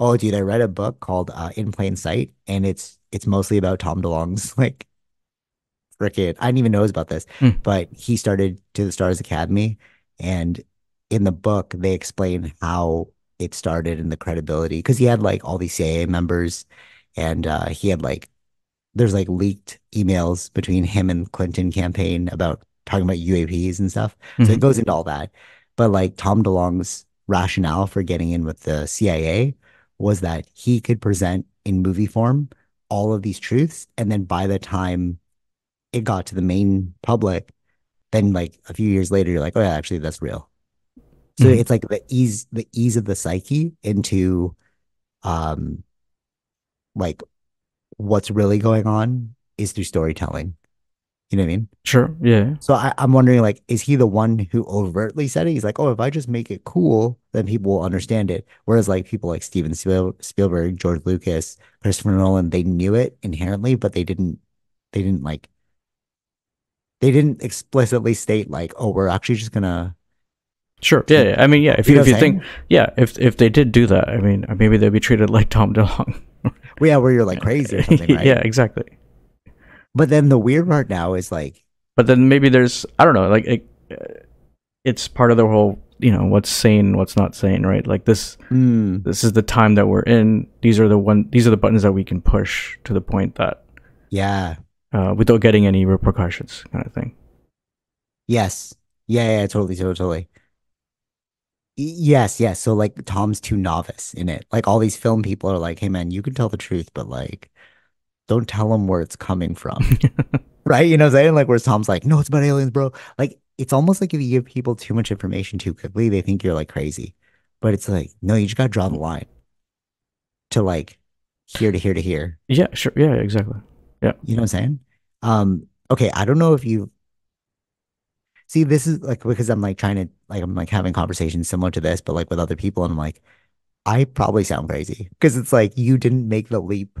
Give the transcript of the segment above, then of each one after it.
Oh, dude, I read a book called In Plain Sight, and it's mostly about Tom DeLonge's like frickin' I didn't even know about this, Mm, but he started to the Stars Academy, and in the book they explain how it started and the credibility because he had like all these CIA members, and he had like there's like leaked emails between him and Clinton campaign about talking about UAPs and stuff. So it hmm goes into all that. But like Tom DeLonge's rationale for getting in with the CIA was that he could present in movie form all of these truths. And then by the time it got to the main public, then like a few years later, you're like, oh yeah, actually that's real. So hmm it's like the ease of the psyche into um like what's really going on is through storytelling. You know what I mean? Sure. Yeah. So I'm wondering, like, is he the one who overtly said it? He's like, oh, if I just make it cool, then people will understand it. Whereas, like, people like Spielberg, George Lucas, Christopher Nolan, they knew it inherently, but they didn't like, they didn't explicitly state like, oh, we're actually just gonna Sure. Yeah, teach yeah. I mean, yeah. people. You know If what you I'm think, saying? yeah, if they did do that, I mean, maybe they'd be treated like Tom DeLonge. Well, yeah, where you're like crazy or something, right? Yeah, exactly. But then the weird part now is like, But then maybe there's, I don't know, like it's part of the whole, what's sane, what's not sane, right? Like hmm, this is the time that we're in. These are the buttons that we can push to the point that yeah, without getting any repercussions, kind of thing. yes, yeah, totally, totally. Yes, yes. So like Tom's too novice in it. Like all these film people are like, "Hey man, you can tell the truth, but like don't tell them where it's coming from." Right? You know what I'm saying? Like where Tom's like, "No, it's about aliens, bro." Like it's almost like if you give people too much information too quickly, they think you're like crazy. But it's like, no, you just gotta draw the line to like here to here to here. Yeah, sure. Yeah, exactly. Yeah, You know what I'm saying? Okay, I don't know if you see this is like because I'm like trying to like I'm like having conversations similar to this, but like with other people, and I'm like, I probably sound crazy because it's like you didn't make the leap.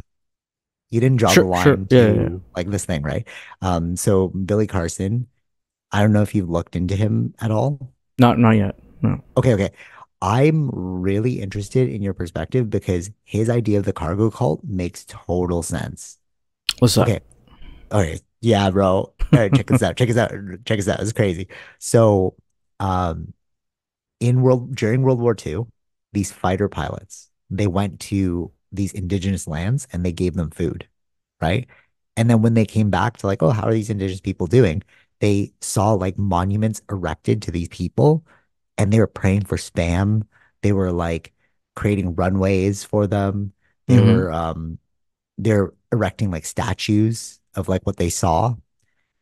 You didn't draw the sure, sure. line Yeah, yeah. to like this thing, right? So Billy Carson, I don't know if you've looked into him at all. Not yet. No. Okay, okay. I'm really interested in your perspective because his idea of the cargo cult makes total sense. What's that? Okay, okay. Yeah, bro. All right, check this out. Check this out. Check this out. It's crazy. So, um, during World War II, these fighter pilots, they went to these indigenous lands and they gave them food, right? And then when they came back to like, oh, how are these indigenous people doing? They saw like monuments erected to these people and they were praying for spam. They were like creating runways for them. They Mm-hmm. were they're erecting like statues of like what they saw.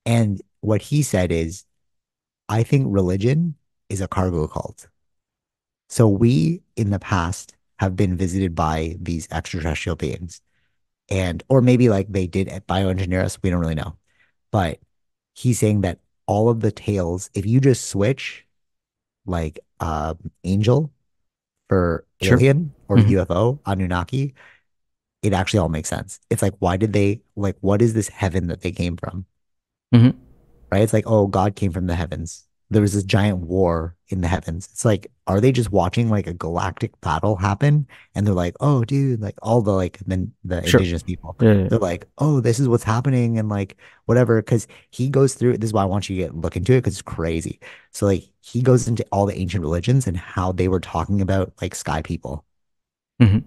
And what he said is, I think religion is a cargo cult. So we in the past have been visited by these extraterrestrial beings, and or maybe like they did bioengineer us, we don't really know. But he's saying that all of the tales, if you just switch like angel for Sure. alien or Mm-hmm. UFO, Anunnaki, it actually all makes sense. It's like, why did they like what is this heaven that they came from? Mm-hmm. Right? It's like, oh, God came from the heavens. There was this giant war in the heavens. It's like, are they just watching like a galactic battle happen? And they're like, oh, dude, like all the like then the Sure. indigenous people, Yeah, yeah. they're like, oh, this is what's happening, and like whatever. Cause he goes through it. This is why I want you to look into it because it's crazy. So like he goes into all the ancient religions and how they were talking about like sky people. Mm-hmm.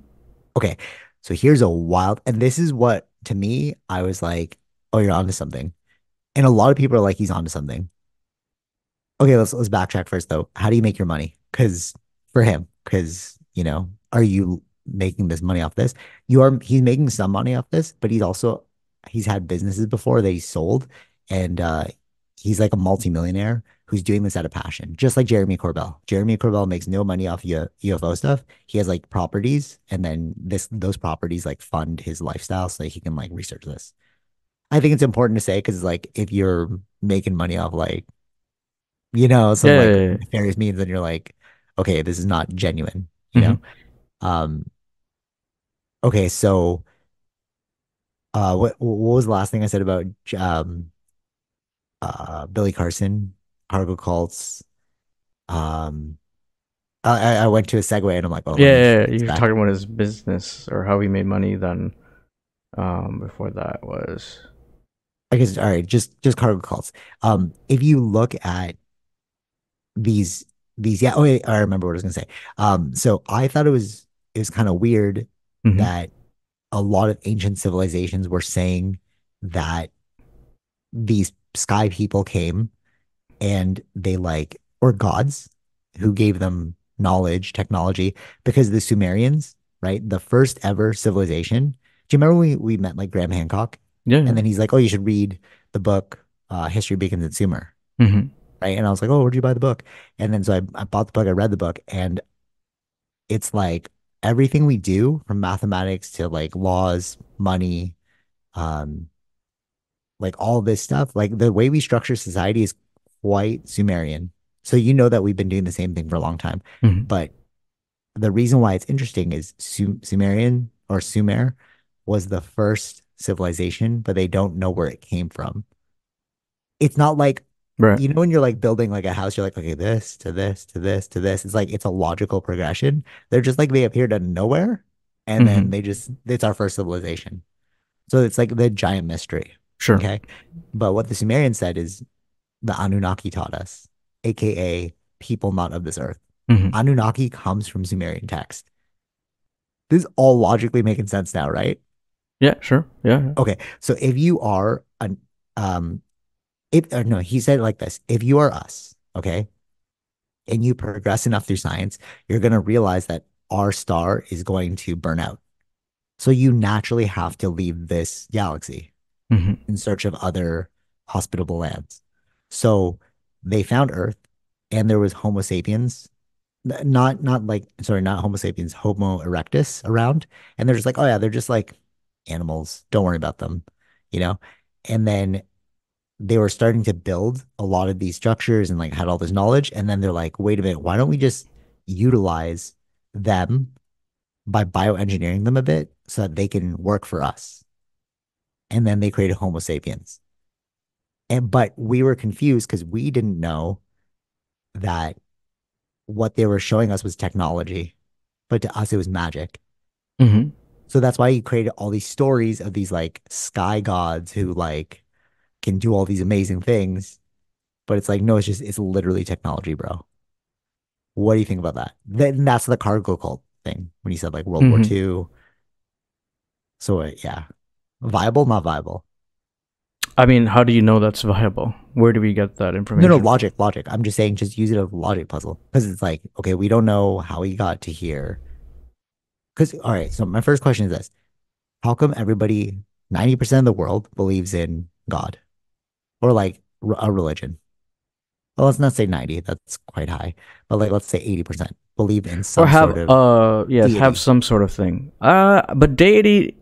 Okay. So here's a wild, and this is what to me, I was like, oh, you're onto something. And a lot of people are like, he's onto something. Okay, let's backtrack first though. How do you make your money? Because for him, because are you making this money off this? He's making some money off this, but he's had businesses before that he sold, and he's like a multimillionaire who's doing this out of passion, just like Jeremy Corbell. Jeremy Corbell makes no money off UFO stuff. He has like properties, and then those properties like fund his lifestyle so that he can like research this. I think it's important to say because like if you're making money off like some Yeah, like yeah, yeah. nefarious means, and you're like, okay, this is not genuine, you Mm-hmm. know? Um, okay, so what was the last thing I said about um Billy Carson, cargo cults? Um, I went to a segue and I'm like, oh, Yeah, let me yeah, get yeah, this you're back. talking about his business or how he made money. Then before that was. I guess all right, just cargo cults. If you look at these yeah, oh wait, I remember what I was gonna say. So I thought it was kind of weird Mm-hmm. that a lot of ancient civilizations were saying that these sky people came and they like or gods who gave them knowledge, technology, because the Sumerians, right? The first ever civilization. Do you remember we met like Graham Hancock? Yeah, And yeah. then he's like, oh, you should read the book History Begins in Sumer. Mm-hmm. Right. And I was like, oh, where'd you buy the book? And then so I bought the book, I read the book, and it's like everything we do from mathematics to like laws, money, um, like all this stuff, like the way we structure society is quite Sumerian. So you know that we've been doing the same thing for a long time. Mm-hmm. But the reason why it's interesting is Sumerian or Sumer was the first civilization, but they don't know where it came from. It's not like, Right. you know, when you're like building like a house, you're like, okay, this to this to this to this. It's like it's a logical progression. They're just like they appeared out of nowhere, and then Mm-hmm. they just it's our first civilization. So it's like the giant mystery. Sure. Okay. But what the Sumerians said is the Anunnaki taught us, aka people not of this earth. Mm-hmm. Anunnaki comes from Sumerian text. This is all logically making sense now, right? Yeah, sure. Yeah, yeah. Okay. So if you are an if or no, he said it like this: if you are us, okay, and you progress enough through science, you're going to realize that our star is going to burn out. So you naturally have to leave this galaxy Mm-hmm. in search of other hospitable lands. So they found Earth, and there was Homo sapiens, not like sorry, not Homo sapiens, Homo erectus around, and they're just like, oh yeah, they're just like animals. Don't worry about them, you know. And then they were starting to build a lot of these structures and like had all this knowledge. And then they're like, wait a minute, why don't we just utilize them by bioengineering them a bit so that they can work for us? And then they created Homo sapiens. And but we were confused because we didn't know that what they were showing us was technology, but to us it was magic. Mm-hmm. So that's why he created all these stories of these like sky gods who like can do all these amazing things. But it's like, no, it's literally technology, bro. What do you think about that? Then that's the cargo cult thing when you said like World War Mm-hmm. II. So yeah, viable, not viable. I mean, how do you know that's viable? Where do we get that No, no, information from? logic, logic. I'm just saying, just use it as a logic puzzle because it's like, okay, we don't know how he got to here. Because all right, so my first question is this: how come everybody, 90% of the world believes in God or like a religion? Well, let's not say 90, that's quite high, but like let's say 80% believe in Or some have sort of yes, have deity. some sort of thing. But deity,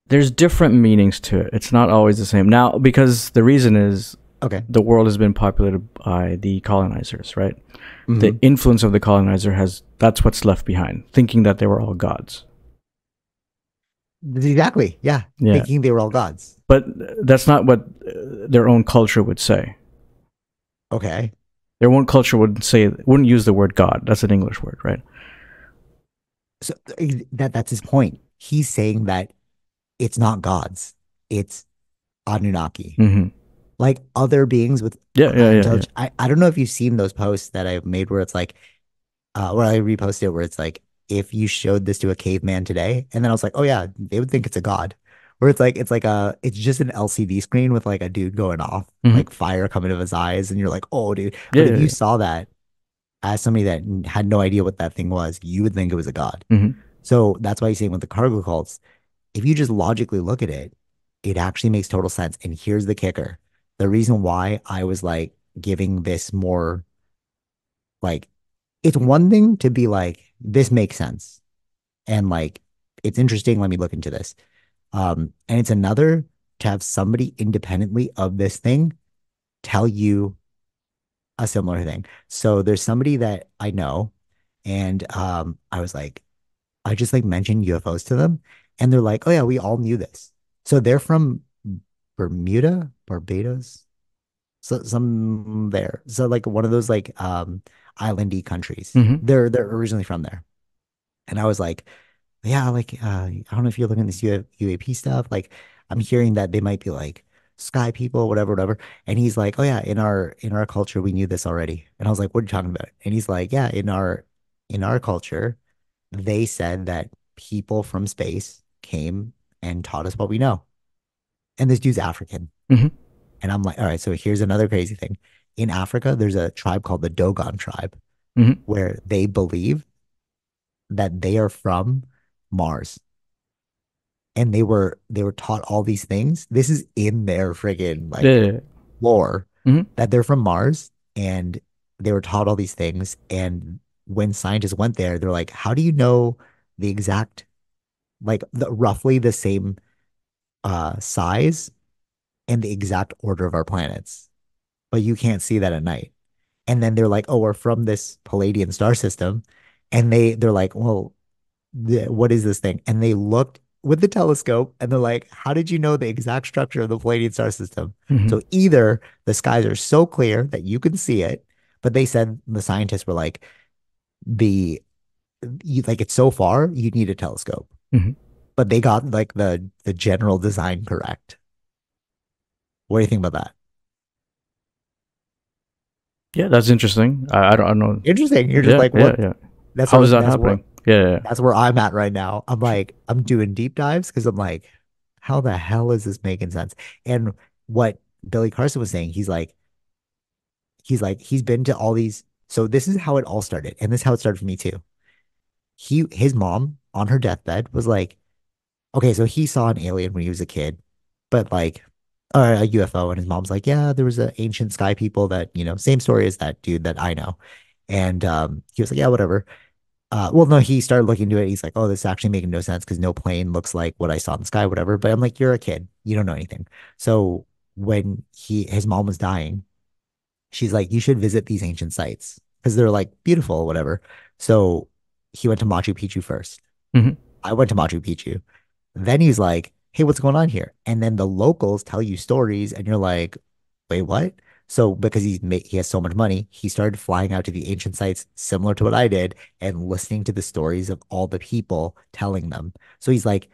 there's different meanings to it. It's not always the same. Now, because the reason is Okay. the world has been populated by the colonizers, right? The Hmm. influence of the colonizer has that's what's left behind, thinking that they were all gods. Exactly. Yeah. Yeah. Thinking they were all gods. But that's not what their own culture would say. Okay. Their own culture wouldn't use the word God. That's an English word, right? So that's his point. He's saying that it's not gods. It's Anunnaki. Mm-hmm. Like other beings with Yeah, yeah, yeah, yeah. intelligence. I don't know if you've seen those posts that I've made where it's like where I reposted it where it's like if you showed this to a caveman today, and then I was like, oh yeah, they would think it's a god. Where it's like a it's just an LCD screen with like a dude going off, Mm-hmm. like fire coming out of his eyes, and you're like, oh dude. Yeah, But if yeah, you yeah. saw that as somebody that had no idea what that thing was, you would think it was a god. Mm-hmm. So that's why he's saying with the cargo cults, if you just logically look at it, it actually makes total sense. And here's the kicker. The reason why I was like giving this more like it's one thing to be like, this makes sense. And like it's interesting. Let me look into this. And it's another to have somebody independently of this thing tell you a similar thing. So there's somebody that I know, and I was like, I just like mentioned UFOs to them, and they're like, "Oh yeah, we all knew this." So they're from Bermuda, Barbados. So some there. So like one of those like islandy countries. Mm-hmm. They're originally from there. And I was like, yeah, like I don't know if you're looking at this UAP stuff. Like I'm hearing that they might be like sky people, whatever, whatever. And he's like, oh yeah, in our culture we knew this already. And I was like, what are you talking about? And he's like, yeah, in our culture, they said that people from space came and taught us what we know. And this dude's African. Mm-hmm. And I'm like, all right, so here's another crazy thing. In Africa, there's a tribe called the Dogon tribe Mm-hmm. where they believe that they are from Mars. And they were taught all these things. This is in their friggin' Yeah, like yeah, yeah. lore Mm-hmm. that they're from Mars and they were taught all these things. And when scientists went there, they're like, how do you know the exact like roughly the same size and the exact order of our planets? But you can't see that at night. And then they're like, oh, we're from this Palladian star system. And they're like, well, what is this thing? And they looked with the telescope and they're like, how did you know the exact structure of the Palladian star system? Mm-hmm. So either the skies are so clear that you can see it, but they said the scientists were like, the like it's so far, you need a telescope. Mm-hmm. But they got like the general design correct. What do you think about that? Yeah, that's interesting. I don't know. Interesting. You're just Yeah, like, yeah, what? yeah. That's How is what that that's where happening? Yeah, yeah. that's where I'm at right now. I'm like, I'm doing deep dives because I'm like, how the hell is this making sense? And what Billy Carson was saying, he's been to all these. So this is how it all started, and this is how it started for me too. His mom on her deathbed was like, okay, so he saw an alien when he was a kid, but like, or a UFO, and his mom's like, yeah, there was an ancient sky people that same story as that dude that I know, and he was like, yeah, whatever. Well, no, he started looking into it. He's like, oh, this is actually making no sense because no plane looks like what I saw in the sky, whatever. But I'm like, you're a kid. You don't know anything. So when his mom was dying, she's like, you should visit these ancient sites because they're like beautiful, whatever. So he went to Machu Picchu first. Mm-hmm. I went to Machu Picchu. Then he's like, hey, what's going on here? And then the locals tell you stories, and you're like, wait, what? So because he has so much money, he started flying out to the ancient sites similar to what I did and listening to the stories of all the people telling them. So he's like,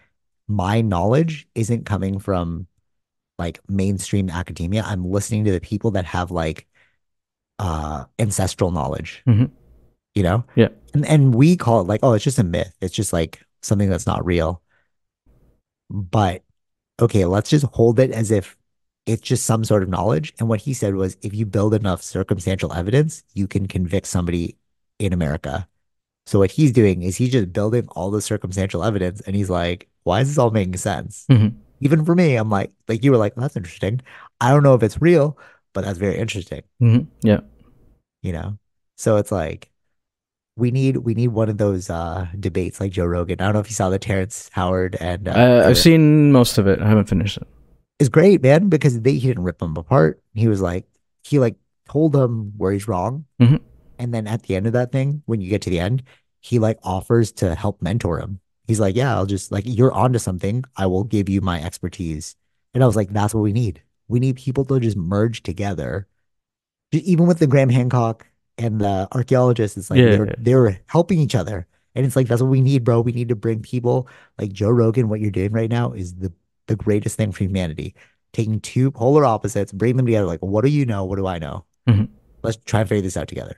my knowledge isn't coming from like mainstream academia. I'm listening to the people that have like ancestral knowledge, Mm-hmm. you know? Yeah. And we call it like, oh, it's just a myth. It's just like something that's not real. But okay, let's just hold it as if it's just some sort of knowledge. And what he said was if you build enough circumstantial evidence, you can convict somebody in America. So what he's doing is he's just building all the circumstantial evidence and he's like, why is this all making sense? Mm-hmm. Even for me, I'm like you were like, well, that's interesting. I don't know if it's real, but that's very interesting, Mm-hmm. Yeah. you know? So it's like we need one of those debates like Joe Rogan. I don't know if you saw the Terrence Howard and I've Eric. seen most of it. I haven't finished it. It's great, man, because he didn't rip them apart. He was like, he like told them where he's wrong. Mm-hmm. And then at the end of that thing, when you get to the end, he like offers to help mentor him. He's like, yeah, I'll just like, you're onto something. I will give you my expertise. And I was like, that's what we need. We need people to just merge together. Even with the Graham Hancock and the archaeologists, it's like Yeah, they're yeah. they're helping each other. And it's like that's what we need, bro. We need to bring people like Joe Rogan. What you're doing right now is the greatest thing for humanity. Taking two polar opposites, bring them together. Like, what do you know? What do I know? Mm-hmm. Let's try and figure this out together.